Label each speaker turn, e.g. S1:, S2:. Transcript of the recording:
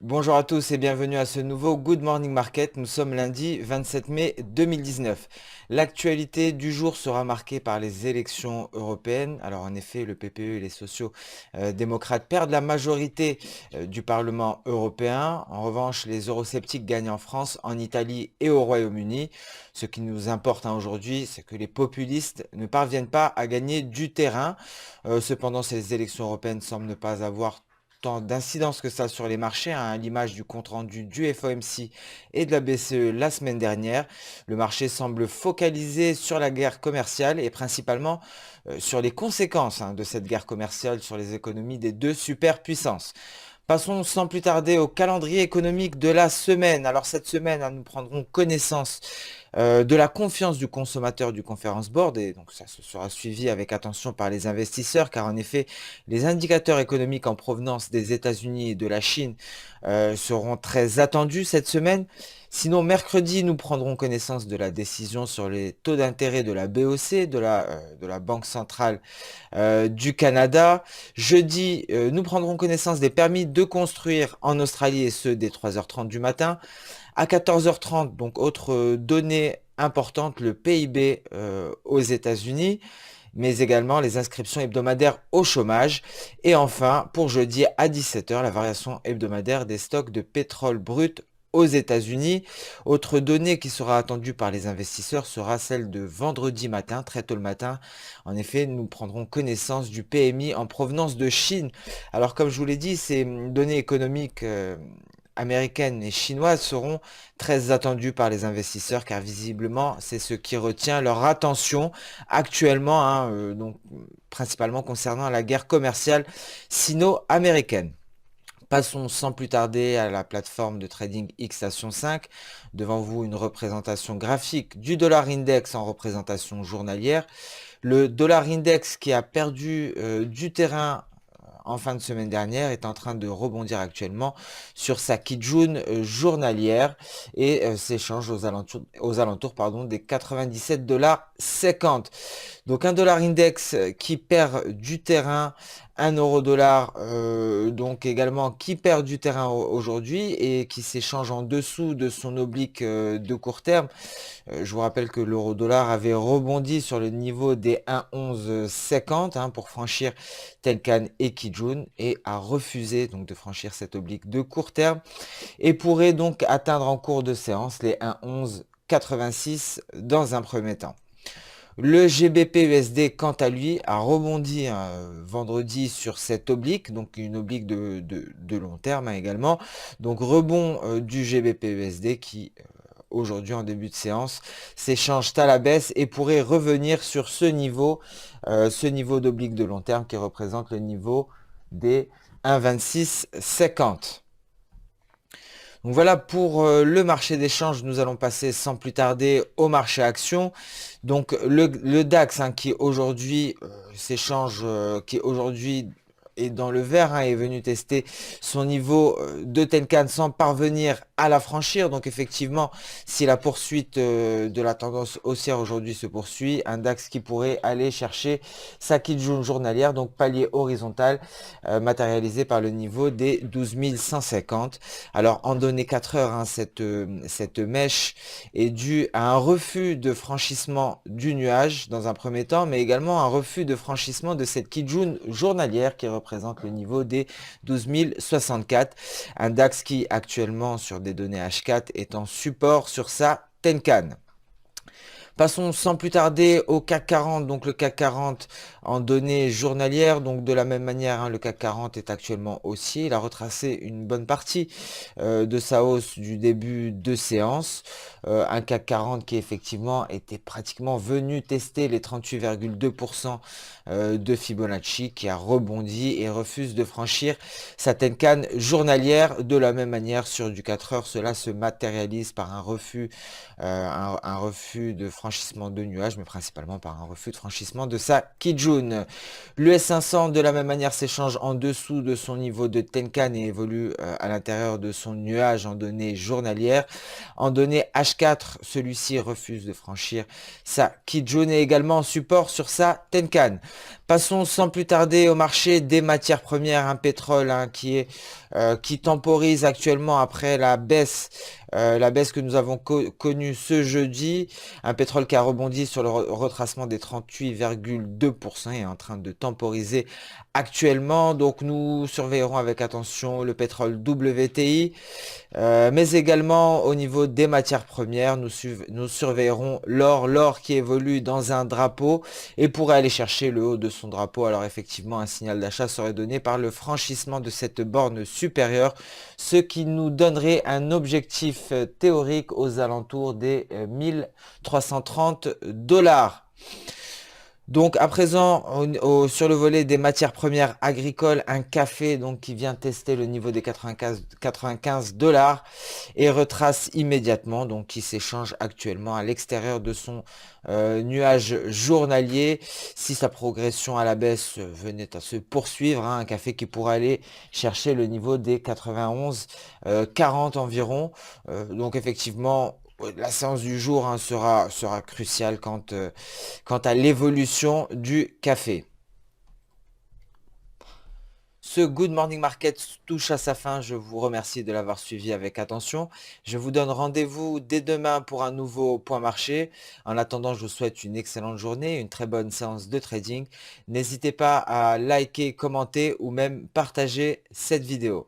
S1: Bonjour à tous et bienvenue à ce nouveau Good Morning Market. Nous sommes lundi 27 mai 2019. L'actualité du jour sera marquée par les élections européennes. Alors en effet, le PPE et les sociaux démocrates perdent la majorité du Parlement européen. En revanche, les eurosceptiques gagnent en France, en Italie et au Royaume-Uni. Ce qui nous importe aujourd'hui, c'est que les populistes ne parviennent pas à gagner du terrain. Cependant, ces élections européennes semblent ne pas avoir tant d'incidence que ça sur les marchés, hein, à l'image du compte-rendu du FOMC et de la BCE la semaine dernière. Le marché semble focalisé sur la guerre commerciale et principalement sur les conséquences de cette guerre commerciale sur les économies des deux superpuissances. Passons sans plus tarder au calendrier économique de la semaine. Alors cette semaine, nous prendrons connaissance de la confiance du consommateur du Conference Board, et donc ça se sera suivi avec attention par les investisseurs, car en effet, les indicateurs économiques en provenance des États-Unis et de la Chine seront très attendus cette semaine. Sinon, mercredi, nous prendrons connaissance de la décision sur les taux d'intérêt de la BOC, de la Banque centrale du Canada. Jeudi, nous prendrons connaissance des permis de construire en Australie, et ce dès 3h30 du matin. À 14h30, donc autre donnée importante, le PIB aux États-Unis, mais également les inscriptions hebdomadaires au chômage. Et enfin, pour jeudi à 17h, la variation hebdomadaire des stocks de pétrole brut aux États-Unis. Autre donnée qui sera attendue par les investisseurs sera celle de vendredi matin, très tôt le matin. En effet, nous prendrons connaissance du PMI en provenance de Chine. Alors, comme je vous l'ai dit, ces données économiques américaines et chinoises seront très attendues par les investisseurs, car visiblement c'est ce qui retient leur attention actuellement, donc principalement concernant la guerre commerciale sino-américaine. Passons sans plus tarder à la plateforme de trading Xstation 5. Devant vous, une représentation graphique du dollar index en représentation journalière. Le dollar index qui a perdu du terrain en fin de semaine dernière est en train de rebondir actuellement sur sa Kijun journalière et s'échange aux alentours des 97,50 $. Donc un dollar index qui perd du terrain, un euro dollar donc également qui perd du terrain aujourd'hui et qui s'échange en dessous de son oblique de court terme. Je vous rappelle que l'euro dollar avait rebondi sur le niveau des 1,1150 pour franchir Tenkan et Kijun et a refusé donc de franchir cet oblique de court terme et pourrait donc atteindre en cours de séance les 1,1186 dans un premier temps. Le GBP-USD, quant à lui, a rebondi vendredi sur cette oblique, donc une oblique de long terme également. Donc rebond du GBP-USD qui, aujourd'hui en début de séance, s'échange à la baisse et pourrait revenir sur ce niveau d'oblique de long terme qui représente le niveau des 1,2650. Donc voilà pour le marché d'échange. Nous allons passer sans plus tarder au marché action. Donc le DAX qui aujourd'hui s'échange, qui aujourd'hui est dans le vert, est venu tester son niveau de Tenkan sans parvenir à la franchir. Donc effectivement, si la poursuite de la tendance haussière aujourd'hui se poursuit, un DAX qui pourrait aller chercher sa Kijun journalière, donc palier horizontal, matérialisé par le niveau des 12 150. Alors en données 4 heures, cette mèche est due à un refus de franchissement du nuage dans un premier temps, mais également un refus de franchissement de cette Kijun journalière qui représente le niveau des 12 064. Un DAX qui actuellement sur des données H4 est en support sur sa Tenkan. Passons sans plus tarder au CAC 40, donc le CAC 40 en données journalières, donc de la même manière, le CAC 40 est actuellement haussier, il a retracé une bonne partie de sa hausse du début de séance, un CAC 40 qui effectivement était pratiquement venu tester les 38,2% de Fibonacci, qui a rebondi et refuse de franchir sa Tenkan journalière. De la même manière sur du 4 heures, cela se matérialise par un refus de franchir franchissement de nuages, mais principalement par un refus de franchissement de sa Kijun. Le S500 de la même manière s'échange en dessous de son niveau de Tenkan et évolue à l'intérieur de son nuage en données journalières. En données H4, celui-ci refuse de franchir sa Kijun et également en support sur sa Tenkan. Passons sans plus tarder au marché des matières premières, un pétrole qui temporise actuellement après la baisse que nous avons connue ce jeudi. Un pétrole qui a rebondi sur le retracement des 38,2% et est en train de temporiser actuellement. Donc nous surveillerons avec attention le pétrole WTI, mais également au niveau des matières premières, nous surveillerons l'or qui évolue dans un drapeau et pourrait aller chercher le haut de son drapeau. Alors effectivement, un signal d'achat serait donné par le franchissement de cette borne supérieure, ce qui nous donnerait un objectif théorique aux alentours des 1330 $. Donc à présent, sur le volet des matières premières agricoles, un café donc qui vient tester le niveau des 95 $ et retrace immédiatement, donc qui s'échange actuellement à l'extérieur de son nuage journalier. Si sa progression à la baisse venait à se poursuivre, hein, un café qui pourrait aller chercher le niveau des 91,40 environ. Donc effectivement, la séance du jour, hein, sera cruciale quant à l'évolution du café. Ce Good Morning Market touche à sa fin. Je vous remercie de l'avoir suivi avec attention. Je vous donne rendez-vous dès demain pour un nouveau point marché. En attendant, je vous souhaite une excellente journée, une très bonne séance de trading. N'hésitez pas à liker, commenter ou même partager cette vidéo.